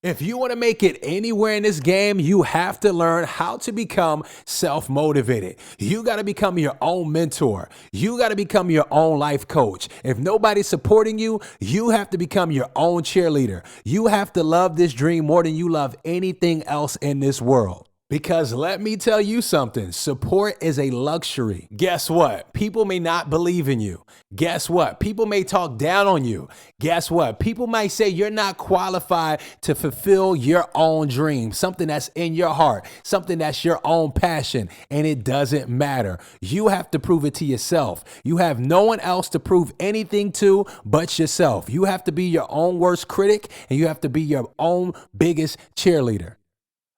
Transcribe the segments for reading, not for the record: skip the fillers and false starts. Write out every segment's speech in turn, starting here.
If you want to make it anywhere in this game, you have to learn how to become self motivated. You got to become your own mentor. You got to become your own life coach. If nobody's supporting you, you have to become your own cheerleader. You have to love this dream more than you love anything else in this world. Because let me tell you something, support is a luxury. Guess what? People may not believe in you. Guess what? People may talk down on you. Guess what? People might say you're not qualified to fulfill your own dream, something that's in your heart, something that's your own passion, and it doesn't matter. You have to prove it to yourself. You have no one else to prove anything to but yourself. You have to be your own worst critic, and you have to be your own biggest cheerleader.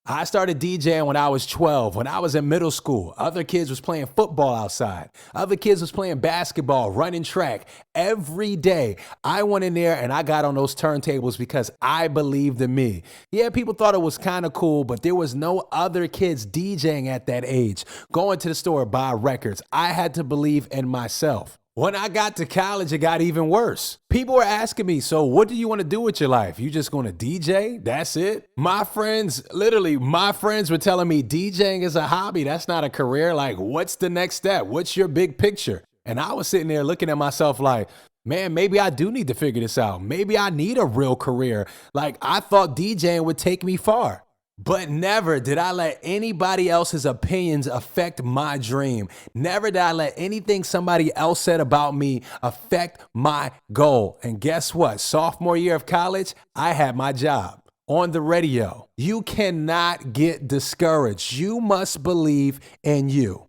I started DJing when I was 12. When I was in middle school, other kids was playing football outside. Other kids was playing basketball, running track. Every day, I went in there and I got on those turntables because I believed in me. Yeah, people thought it was kind of cool, but there was no other kids DJing at that age. Going to the store, buy records. I had to believe in myself. When I got to college, it got even worse. People were asking me, so what do you want to do with your life? You just going to DJ? That's it? My friends were telling me DJing is a hobby. That's not a career. Like, what's the next step? What's your big picture? And I was sitting there looking at myself like, man, maybe I do need to figure this out. Maybe I need a real career. Like, I thought DJing would take me far. But never did I let anybody else's opinions affect my dream. Never did I let anything somebody else said about me affect my goal. And guess what? Sophomore year of college, I had my job on the radio. You cannot get discouraged. You must believe in you.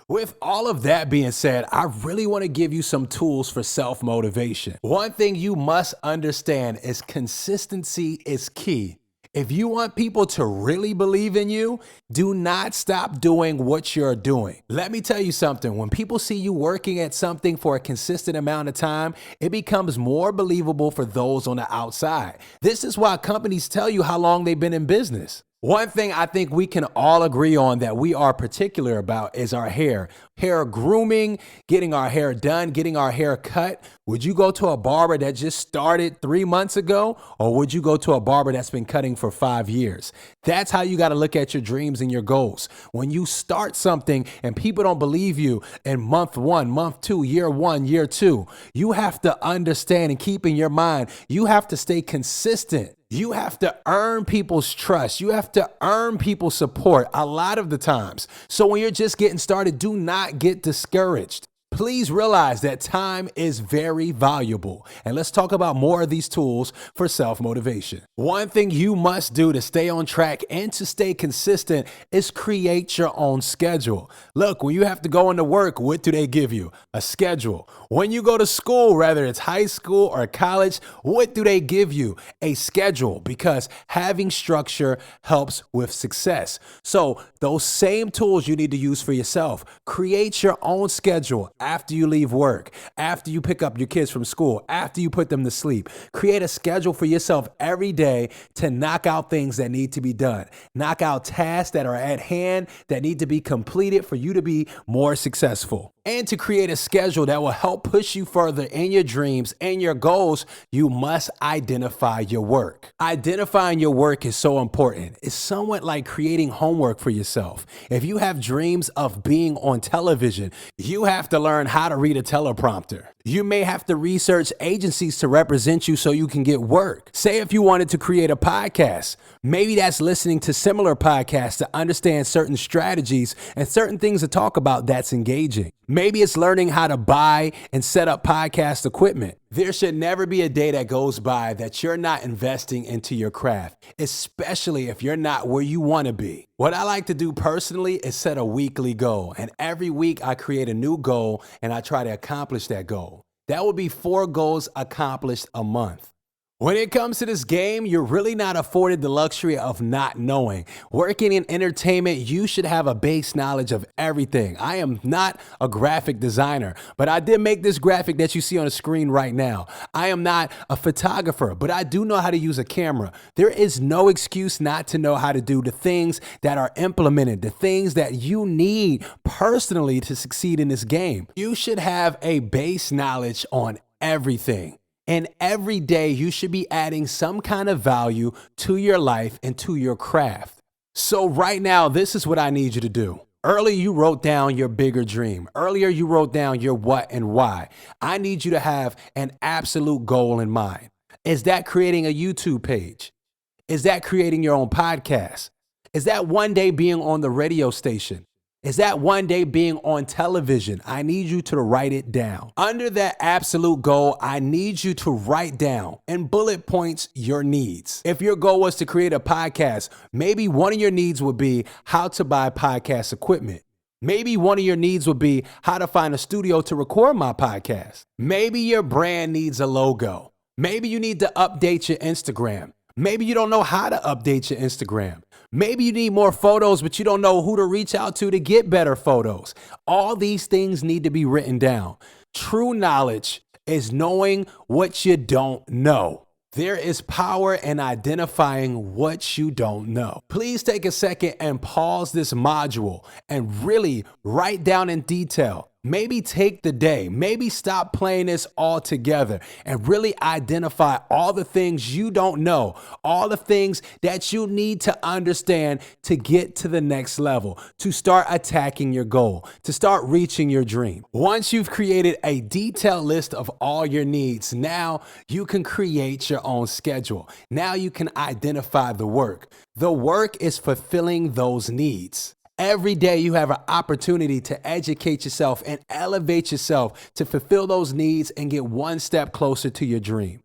With all of that being said, I really want to give you some tools for self-motivation. One thing you must understand is consistency is key. If you want people to really believe in you, do not stop doing what you're doing. Let me tell you something. When people see you working at something for a consistent amount of time, it becomes more believable for those on the outside. This is why companies tell you how long they've been in business. One thing I think we can all agree on that we are particular about is our hair. Hair grooming, getting our hair done, getting our hair cut. Would you go to a barber that just started 3 months ago, or would you go to a barber that's been cutting for 5 years? That's how you got to look at your dreams and your goals. When you start something and people don't believe you in month 1, month 2, year 1, year 2, you have to understand and keep in your mind, you have to stay consistent. You have to earn people's trust. You have to earn people's support a lot of the times. So when you're just getting started, do not get discouraged. Please realize that time is very valuable. And let's talk about more of these tools for self-motivation. One thing you must do to stay on track and to stay consistent is create your own schedule. Look, when you have to go into work, what do they give you? A schedule. When you go to school, whether it's high school or college, what do they give you? A schedule, because having structure helps with success. So those same tools you need to use for yourself. Create your own schedule. After you leave work, after you pick up your kids from school, after you put them to sleep, create a schedule for yourself every day to knock out things that need to be done. Knock out tasks that are at hand that need to be completed for you to be more successful. And to create a schedule that will help push you further in your dreams and your goals, you must identify your work. Identifying your work is so important. It's somewhat like creating homework for yourself. If you have dreams of being on television, you have to learn how to read a teleprompter. You may have to research agencies to represent you so you can get work. Say if you wanted to create a podcast, maybe that's listening to similar podcasts to understand certain strategies and certain things to talk about that's engaging. Maybe it's learning how to buy and set up podcast equipment. There should never be a day that goes by that you're not investing into your craft, especially if you're not where you want to be. What I like to do personally is set a weekly goal, and every week I create a new goal and I try to accomplish that goal. That would be 4 goals accomplished a month. When it comes to this game, you're really not afforded the luxury of not knowing. Working in entertainment, you should have a base knowledge of everything. I am not a graphic designer, but I did make this graphic that you see on the screen right now. I am not a photographer, but I do know how to use a camera. There is no excuse not to know how to do the things that are implemented, the things that you need personally to succeed in this game. You should have a base knowledge on everything. And every day you should be adding some kind of value to your life and to your craft. So right now, this is what I need you to do. Earlier, you wrote down your bigger dream. Earlier, you wrote down your what and why. I need you to have an absolute goal in mind. Is that creating a YouTube page? Is that creating your own podcast? Is that one day being on the radio station? Is that one day being on television? I need you to write it down. Under that absolute goal, I need you to write down in bullet points your needs. If your goal was to create a podcast, maybe one of your needs would be how to buy podcast equipment. Maybe one of your needs would be how to find a studio to record my podcast. Maybe your brand needs a logo. Maybe you need to update your Instagram. Maybe you don't know how to update your Instagram. Maybe you need more photos, but you don't know who to reach out to get better photos. All these things need to be written down. True knowledge is knowing what you don't know. There is power in identifying what you don't know. Please take a second and pause this module and really write down in detail. Maybe take the day, maybe stop playing this all together and really identify all the things you don't know, all the things that you need to understand to get to the next level, to start attacking your goal, to start reaching your dream. Once you've created a detailed list of all your needs, now you can create your own schedule. Now you can identify the work. The work is fulfilling those needs. Every day you have an opportunity to educate yourself and elevate yourself to fulfill those needs and get one step closer to your dream.